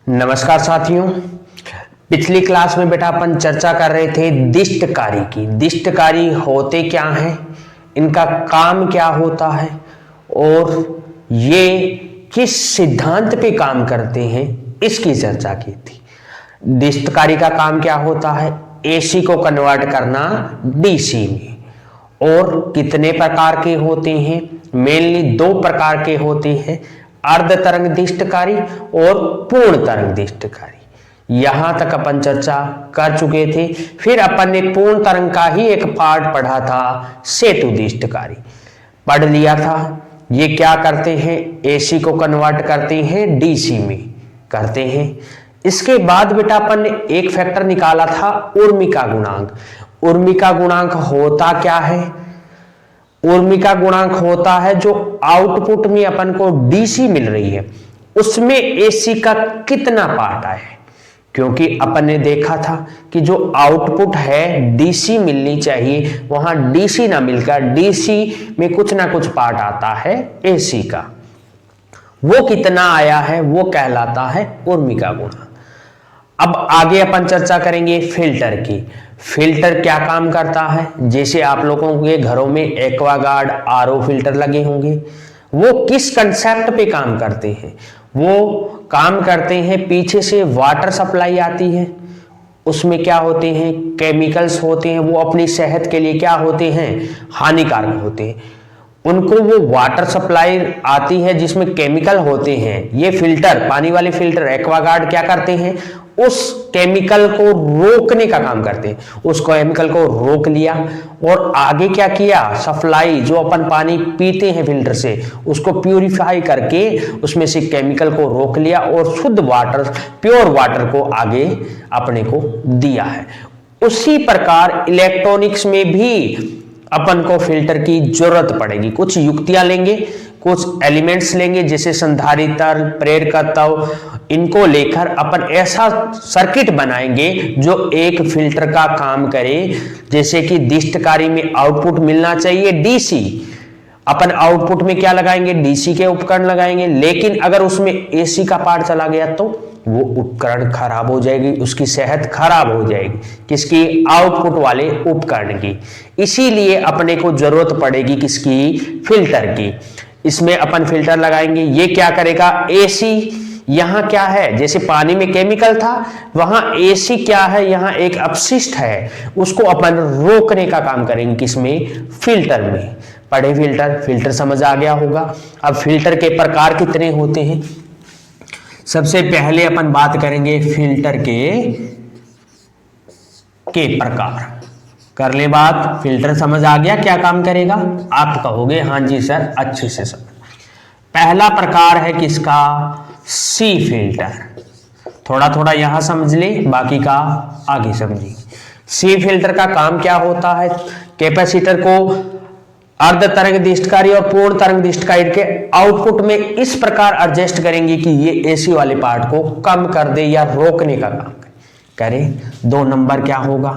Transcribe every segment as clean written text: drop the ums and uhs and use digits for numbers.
नमस्कार साथियों। पिछली क्लास में बेटा अपन चर्चा कर रहे थे दिष्टकारी की। दिष्टकारी होते क्या हैं, इनका काम क्या होता है और ये किस सिद्धांत पे काम करते हैं, इसकी चर्चा की थी। दिष्टकारी का काम क्या होता है, एसी को कन्वर्ट करना डीसी में। और कितने प्रकार के होते हैं, मेनली दो प्रकार के होते हैं, अर्ध तरंग दिष्टकारी और पूर्ण तरंग दिष्टकारी। यहां तक अपन चर्चा कर चुके थे। फिर अपन ने पूर्ण तरंग का ही एक पार्ट पढ़ा था, सेतु दिष्टकारी पढ़ लिया था। ये क्या करते हैं, एसी को कन्वर्ट करते हैं डीसी में करते हैं। इसके बाद बेटा अपन ने एक फैक्टर निकाला था, उर्मिका गुणांक। उर्मिका गुणांक होता क्या है, उर्मिका गुणांक होता है जो आउटपुट में अपन को डीसी मिल रही है उसमें एसी का कितना पार्ट आया है। क्योंकि अपन ने देखा था कि जो आउटपुट है डीसी मिलनी चाहिए, वहां डीसी ना मिलकर डीसी में कुछ ना कुछ पार्ट आता है एसी का। वो कितना आया है वो कहलाता है उर्मिका गुणांक। अब आगे अपन चर्चा करेंगे फिल्टर की। फिल्टर क्या काम करता है, जैसे आप लोगों के घरों में एक्वागार्ड आरओ फिल्टर लगे होंगे, वो किस कंसेप्ट पे काम करते हैं। वो काम करते हैं, पीछे से वाटर सप्लाई आती है, उसमें क्या होते हैं, केमिकल्स होते हैं, वो अपनी सेहत के लिए क्या होते हैं, हानिकारक होते हैं। उनको वो वाटर सप्लाई आती है जिसमें केमिकल होते हैं, ये फिल्टर, पानी वाले फिल्टर एक्वागार्ड क्या करते हैं, उस केमिकल को रोकने का काम करते हैं। उस केमिकल को रोक लिया और आगे क्या किया, सप्लाई जो अपन पानी पीते हैं फिल्टर से, उसको प्यूरिफाई करके उसमें से केमिकल को रोक लिया और शुद्ध वाटर, प्योर वाटर को आगे अपने को दिया है। उसी प्रकार इलेक्ट्रॉनिक्स में भी अपन को फिल्टर की जरूरत पड़ेगी। कुछ युक्तियां लेंगे, कुछ एलिमेंट्स लेंगे, जैसे संधारित्र, प्रेरकत्व, इनको लेकर अपन ऐसा सर्किट बनाएंगे जो एक फिल्टर का काम करे। जैसे कि दिष्टकारी में आउटपुट मिलना चाहिए डीसी, अपन आउटपुट में क्या लगाएंगे, डीसी के उपकरण लगाएंगे। लेकिन अगर उसमें एसी का पार्ट चला गया तो वो उपकरण खराब हो जाएगी, उसकी सेहत खराब हो जाएगी, किसकी, आउटपुट वाले उपकरण की। इसीलिए अपने को जरूरत पड़ेगी किसकी, फिल्टर की। इसमें अपन फिल्टर लगाएंगे, ये क्या करेगा, एसी यहां क्या है, जैसे पानी में केमिकल था, वहां एसी क्या है, यहां एक अपशिष्ट है, उसको अपन रोकने का काम करेंगे, किसमें, फिल्टर में। पढ़े फिल्टर, फिल्टर समझ आ गया होगा। अब फिल्टर के प्रकार कितने होते हैं, सबसे पहले अपन बात करेंगे फिल्टर के प्रकार। कर ले बात, फिल्टर समझ आ गया क्या काम करेगा, आप कहोगे हाँ जी सर अच्छे से समझ। पहला प्रकार है किसका, सी फिल्टर। थोड़ा थोड़ा यहां समझ ले, बाकी का आगे समझिए। सी फिल्टर का काम क्या होता है, कैपेसिटर को अर्ध तरंग दिष्टकारी और पूर्ण तरंग दिष्टकारी के आउटपुट में इस प्रकार एडजस्ट करेंगे कि ये एसी वाले पार्ट को कम कर दे या रोकने का काम करे। 2 नंबर क्या होगा,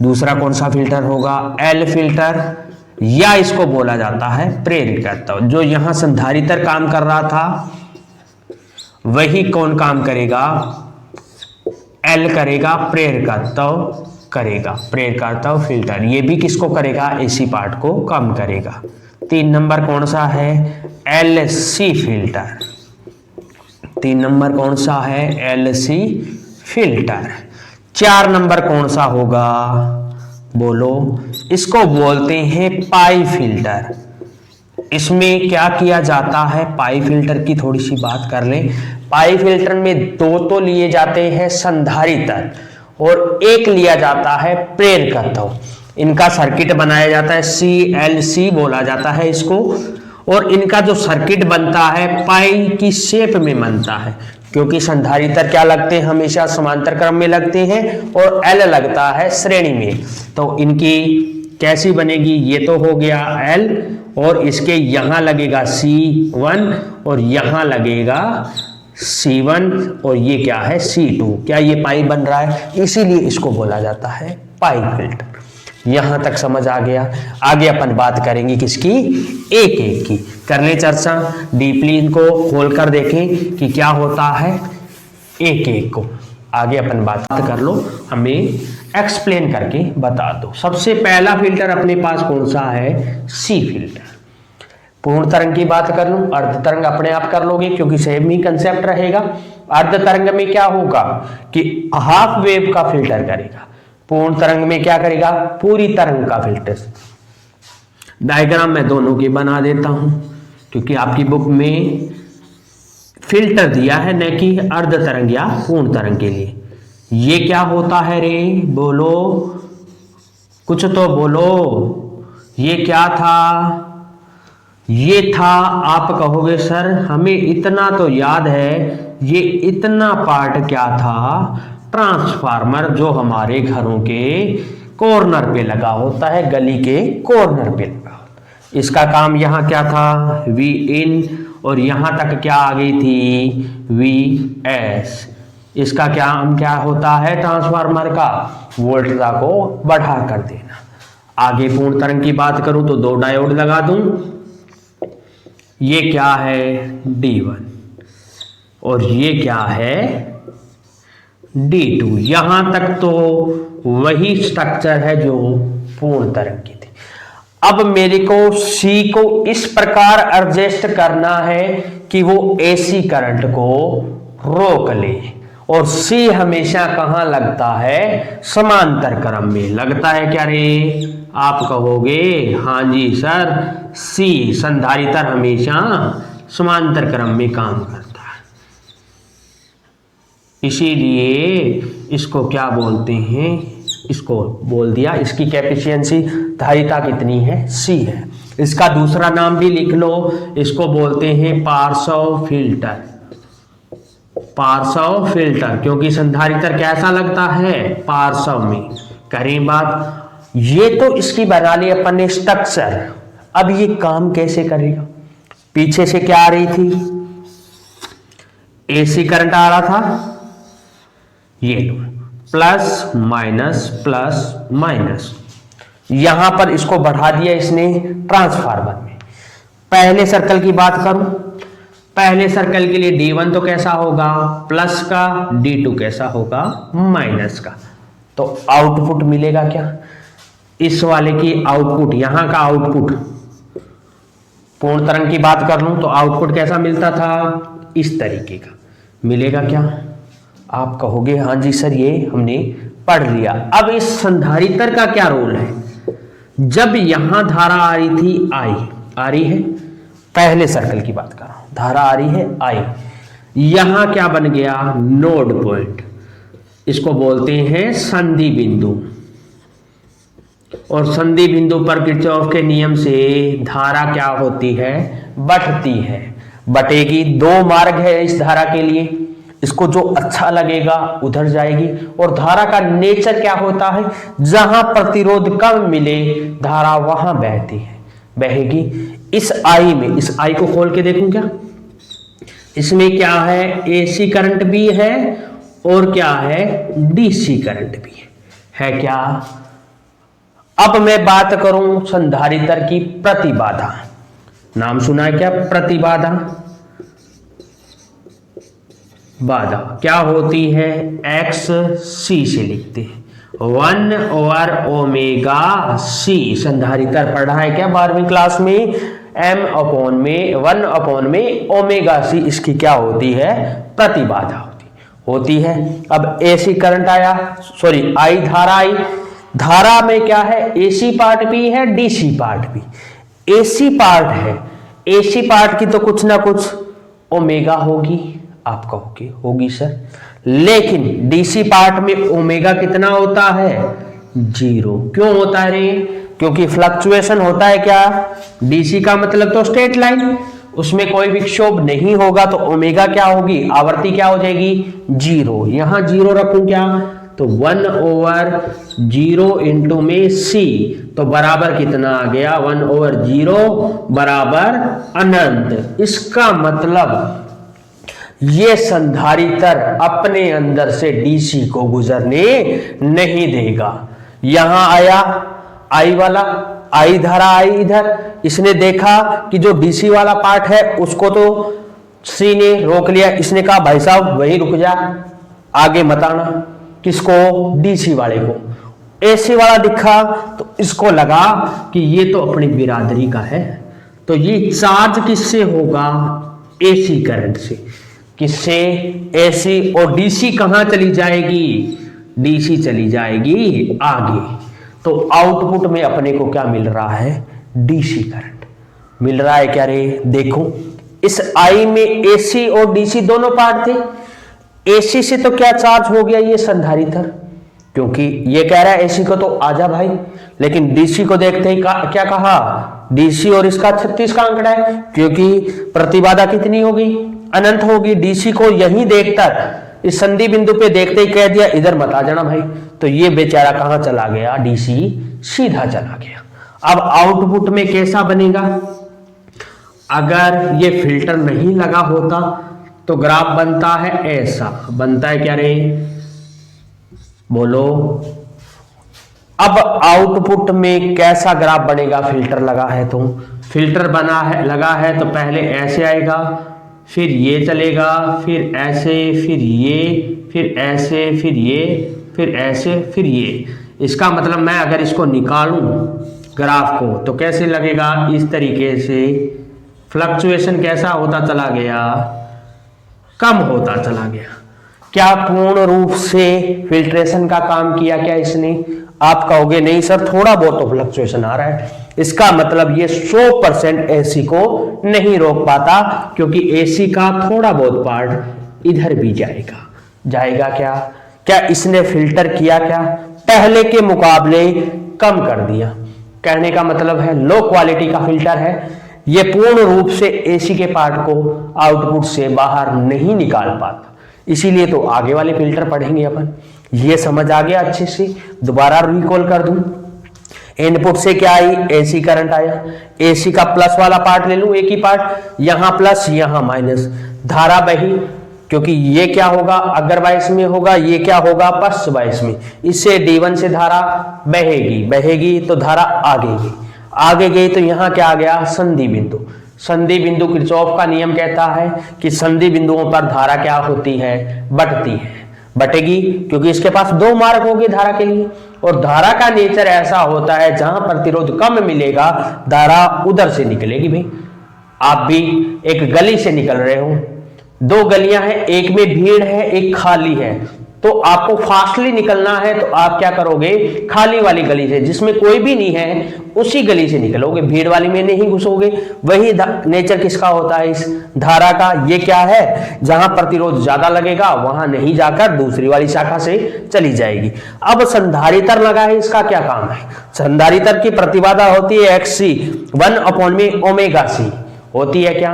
दूसरा कौन सा फिल्टर होगा, एल फिल्टर, या इसको बोला जाता है प्रेरकत्व। जो यहां संधारित्र काम कर रहा था वही कौन काम करेगा, एल करेगा, प्रेरकत्व करेगा, प्रेरकत्व फिल्टर। ये भी किसको करेगा, एसी पार्ट को कम करेगा। 3 नंबर कौन सा है, एलसी फिल्टर। 3 नंबर कौन सा है, एलसी फिल्टर। 4 नंबर कौन सा होगा, बोलो, इसको बोलते हैं पाई फिल्टर। इसमें क्या किया जाता है, पाई फिल्टर की थोड़ी सी बात कर लें। पाई फिल्टर में 2 तो लिए जाते हैं संधारित्र और एक लिया जाता है प्रेरकत्व। इनका सर्किट बनाया जाता है, CLC बोला जाता है इसको। और इनका जो सर्किट बनता है पाई की शेप में बनता है, क्योंकि संधारित्र क्या लगते हैं, हमेशा समांतर क्रम में लगते हैं और L लगता है श्रेणी में। तो इनकी कैसी बनेगी, ये तो हो गया L और इसके यहां लगेगा C1 और यहां लगेगा C1 और ये क्या है, C2। क्या ये पाई बन रहा है, इसीलिए इसको बोला जाता है पाई फिल्टर। यहां तक समझ आ गया। आगे अपन बात करेंगे किसकी, एक एक की। कर ले चर्चा, डीपली इनको खोल कर देखें कि क्या होता है। एक एक को आगे अपन बात कर लो, हमें एक्सप्लेन करके बता दो। सबसे पहला फिल्टर अपने पास कौन सा है? सी फिल्टर। पूर्ण तरंग की बात कर लूं, अर्ध तरंग अपने आप कर लोगे क्योंकि सेम ही कंसेप्ट रहेगा। अर्ध तरंग में क्या होगा कि हाफ वेव का फिल्टर करेगा, पूर्ण तरंग में क्या करेगा? पूरी तरंग का फिल्टर। डायग्राम मैं दोनों की बना देता हूं क्योंकि आपकी बुक में फिल्टर दिया है न कि अर्ध तरंग या पूर्ण तरंग के लिए। ये क्या होता है रे? बोलो, कुछ तो बोलो। ये क्या था? ये था, आप कहोगे सर हमें इतना तो याद है, ये इतना पार्ट क्या था? ट्रांसफार्मर, जो हमारे घरों के कॉर्नर पे लगा होता है, गली के कॉर्नर पे लगा होता है। इसका काम यहाँ क्या था? वी इन, और यहां तक क्या आ गई थी? V S. इसका काम क्या होता है ट्रांसफार्मर का? वोल्टता को बढ़ा कर देना। आगे पूर्ण तरंग की बात करूं तो 2 डायोड लगा दूं। ये क्या है? D1, और ये क्या है? D2। यहां तक तो वही स्ट्रक्चर है जो पूर्ण तरंग की थी। अब मेरे को C को इस प्रकार एडजस्ट करना है कि वो AC करंट को रोक ले, और C हमेशा कहां लगता है? समांतर क्रम में लगता है क्या रे? आप कहोगे हां जी सर, C संधारित्र हमेशा समांतर क्रम में काम करता है, इसीलिए इसको क्या बोलते हैं? इसको बोल दिया, इसकी कैपेसिटेंसी धारिता कितनी है? C है। इसका दूसरा नाम भी लिख लो, इसको बोलते हैं पार्श्व फिल्टर। पार्श्व फिल्टर, क्योंकि संधारित्र कैसा लगता है? पार्श्व में। करें बात, ये तो इसकी बना ली अपन ने स्ट्रक्चर। अब ये काम कैसे करेगा? पीछे से क्या आ रही थी? AC करंट आ रहा था, ये लो, प्लस माइनस। यहां पर इसको बढ़ा दिया इसने ट्रांसफार्मर में। पहले सर्कल की बात करूं, पहले सर्कल के लिए D1 तो कैसा होगा? प्लस का। D2 कैसा होगा? माइनस का। तो आउटपुट मिलेगा क्या? इस वाले की आउटपुट, यहां का आउटपुट, पूर्ण तरंग की बात कर लूं तो आउटपुट कैसा मिलता था? इस तरीके का मिलेगा क्या? आप कहोगे हां जी सर ये हमने पढ़ लिया। अब इस संधारित्र का क्या रोल है? जब यहां धारा आ रही थी I, आ रही है, पहले सर्कल की बात कर रहा हूं, धारा आ रही है I, यहां क्या बन गया? Node point. इसको बोलते हैं संधि बिंदु, और संधि बिंदु पर किरचॉफ के नियम से धारा क्या होती है? बढ़ती है, बटेगी। 2 मार्ग है इस धारा के लिए, इसको जो अच्छा लगेगा उधर जाएगी। और धारा का नेचर क्या होता है? जहां प्रतिरोध कम मिले धारा वहां बहती है, बहेगी। इस आई में, इस आई को खोल के देखूं क्या? इसमें क्या है? AC करंट भी है और क्या है? DC करंट भी है क्या? अब मैं बात करूं संधारित्र की प्रतिबाधा। नाम सुना है क्या? प्रतिबाधा। बाधा क्या होती है? XC से लिखते हैं, 1/ωc। संधारित्र पढ़ा है क्या 12वीं क्लास में? M/1 ωc इसकी क्या होती है? प्रतिबाधा होती है। अब AC करंट आया, सॉरी I धारा आई। धारा में क्या है? AC पार्ट भी है, DC पार्ट भी। AC पार्ट है, AC पार्ट की तो कुछ ना कुछ ओमेगा होगी, आप कहोगे होगी सर, लेकिन DC पार्ट में ओमेगा कितना होता है? 0। क्यों होता है रे? क्योंकि फ्लक्चुएशन होता है क्या? DC का मतलब तो स्ट्रेट लाइन, उसमें कोई विक्षोभ नहीं होगा, तो ओमेगा क्या होगी? आवृत्ति क्या हो जाएगी? 0। यहां 0 रखूं क्या? तो 1/0 इंटू में C, तो बराबर कितना आ गया? 1/0 बराबर अनंत। इसका मतलब ये संधारित्र अपने अंदर से DC को गुजरने नहीं देगा। यहां आया I वाला, I धारा आई इधर, इसने देखा कि जो DC वाला पार्ट है उसको तो सी ने रोक लिया, इसने कहा भाई साहब वही रुक जा, आगे मत आना। किसको? डीसी वाले को। एसी वाला दिखा तो इसको लगा कि ये तो अपनी बिरादरी का है, तो ये चार्ज किससे होगा? एसी करंट से। किससे? एसी। और डीसी कहां चली जाएगी? डीसी चली जाएगी आगे। तो आउटपुट में अपने को क्या मिल रहा है? डीसी करंट मिल रहा है। क्या रे? देखो इस आई में एसी और डीसी दोनों पार्ट थे। एसी से तो क्या चार्ज हो गया? ये संधारित्र, क्योंकि ये कह रहा है एसी को तो आजा भाई, लेकिन डीसी को देखते ही क्या कहा? डीसी और इसका 36 का आंकड़ा है, क्योंकि प्रतिबाधा कितनी होगी? अनंत होगी। डीसी को यहीं देखकर इस संधि बिंदु पे देखते ही कह दिया इधर मत आ जाना भाई, तो ये बेचारा कहां चला गया? डीसी सीधा चला गया। अब आउटपुट में कैसा बनेगा? अगर ये फिल्टर नहीं लगा होता तो ग्राफ बनता है ऐसा। बनता है क्या रे? बोलो। अब आउटपुट में कैसा ग्राफ बनेगा? फिल्टर लगा है तो फिल्टर बना है, लगा है तो पहले ऐसे आएगा, फिर ये चलेगा, फिर ऐसे, फिर ये, फिर ऐसे, फिर ये, फिर ऐसे, फिर ये। इसका मतलब मैं अगर इसको निकालूं ग्राफ को तो कैसे लगेगा? इस तरीके से। फ्लक्चुएशन कैसा होता चला गया? कम होता चला गया। क्या पूर्ण रूप से फिल्ट्रेशन का काम किया क्या इसने? आप कहोगे नहीं सर, थोड़ा बहुत तो फ्लक्चुएशन आ रहा है। इसका मतलब ये 100% एसी को नहीं रोक पाता, क्योंकि एसी का थोड़ा बहुत पार्ट इधर भी जाएगा। जाएगा क्या? क्या इसने फिल्टर किया क्या? पहले के मुकाबले कम कर दिया। कहने का मतलब है लो क्वालिटी का फिल्टर है, ये पूर्ण रूप से एसी के पार्ट को आउटपुट से बाहर नहीं निकाल पाता। इसीलिए तो आगे वाले फिल्टर पढ़ेंगे अपन। ये समझ आ गया अच्छे से? दोबारा रिकॉल कर दूं। इनपुट से क्या आई? एसी करंट आया। एसी का प्लस वाला पार्ट ले लूं, एक ही पार्ट, यहां प्लस यहां माइनस। धारा बही, क्योंकि ये क्या होगा? अगर वाइस में होगा, ये क्या होगा? पश्च वाइस में। इससे D1 से धारा बहेगी, बहेगी तो धारा आगे गई, आगे गई तो यहां क्या आ गया? संधि बिंदु। संधि बिंदु किरचॉफ का नियम कहता है कि संधि बिंदुओं पर धारा क्या होती है? बटती है, बटेगी, क्योंकि इसके पास दो मार्ग होंगे धारा के लिए। और धारा का नेचर ऐसा होता है जहां प्रतिरोध कम मिलेगा धारा उधर से निकलेगी। भाई आप भी एक गली से निकल रहे हो, दो गलियां हैं, एक में भीड़ है, एक खाली है, तो आपको फास्टली निकलना है तो आप क्या करोगे? खाली वाली गली से, जिसमें कोई भी नहीं है, उसी गली से निकलोगे, भीड़ वाली में नहीं घुसोगे। वही नेचर किसका होता है? इस धारा का। ये क्या है? जहां प्रतिरोध ज्यादा लगेगा वहां नहीं जाकर दूसरी वाली शाखा से चली जाएगी। अब संधारित्र लगा है, इसका क्या काम है? संधारित्र की प्रतिबाधा होती है XC 1/ωc होती है क्या?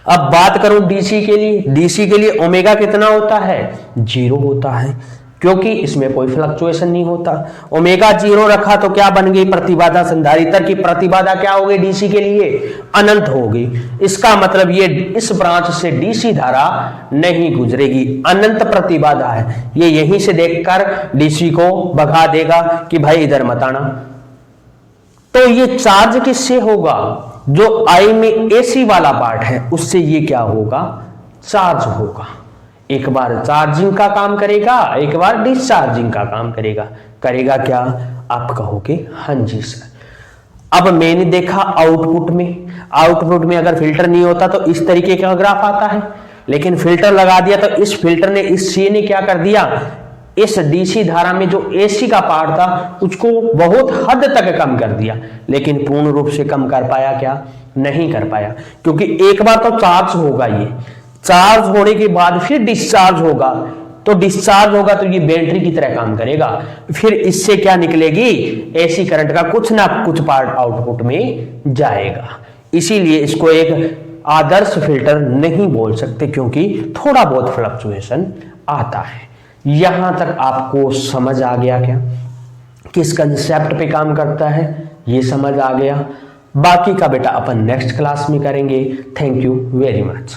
अब बात करूं डीसी के लिए। डीसी के लिए ओमेगा कितना होता है? 0 होता है, क्योंकि इसमें कोई फ्लक्चुएशन नहीं होता। ओमेगा 0 रखा तो क्या बन गई? प्रतिबाधा। संधारित्र की प्रतिबाधा क्या हो गई डीसी के लिए? अनंत हो गई। इसका मतलब ये इस ब्रांच से डीसी धारा नहीं गुजरेगी, अनंत प्रतिबाधा है। ये यहीं से देखकर डीसी को भगा देगा कि भाई इधर मत आना। तो ये चार्ज किससे होगा? जो आई में एसी वाला पार्ट है उससे ये क्या होगा? चार्ज होगा। एक बार चार्जिंग का काम करेगा, एक बार डिस्चार्जिंग का काम करेगा। करेगा क्या? आप कहोगे हाँ जी सर। अब मैंने देखा आउटपुट में अगर फिल्टर नहीं होता तो इस तरीके का ग्राफ आता है, लेकिन फिल्टर लगा दिया तो इस फिल्टर ने, इस सी ने क्या कर दिया? इस डीसी धारा में जो एसी का पार्ट था उसको बहुत हद तक कम कर दिया, लेकिन पूर्ण रूप से कम कर पाया क्या? नहीं कर पाया, क्योंकि एक बार तो चार्ज होगा, ये चार्ज होने के बाद फिर डिस्चार्ज होगा, तो डिस्चार्ज होगा तो ये बैटरी की तरह काम करेगा। फिर इससे क्या निकलेगी? एसी करंट का कुछ ना कुछ पार्ट आउटपुट में जाएगा। इसीलिए इसको एक आदर्श फिल्टर नहीं बोल सकते, क्योंकि थोड़ा बहुत फ्लक्चुएशन आता है। यहां तक आपको समझ आ गया क्या? किस कंसेप्ट पे काम करता है ये समझ आ गया। बाकी का बेटा अपन नेक्स्ट क्लास में करेंगे। Thank you very much.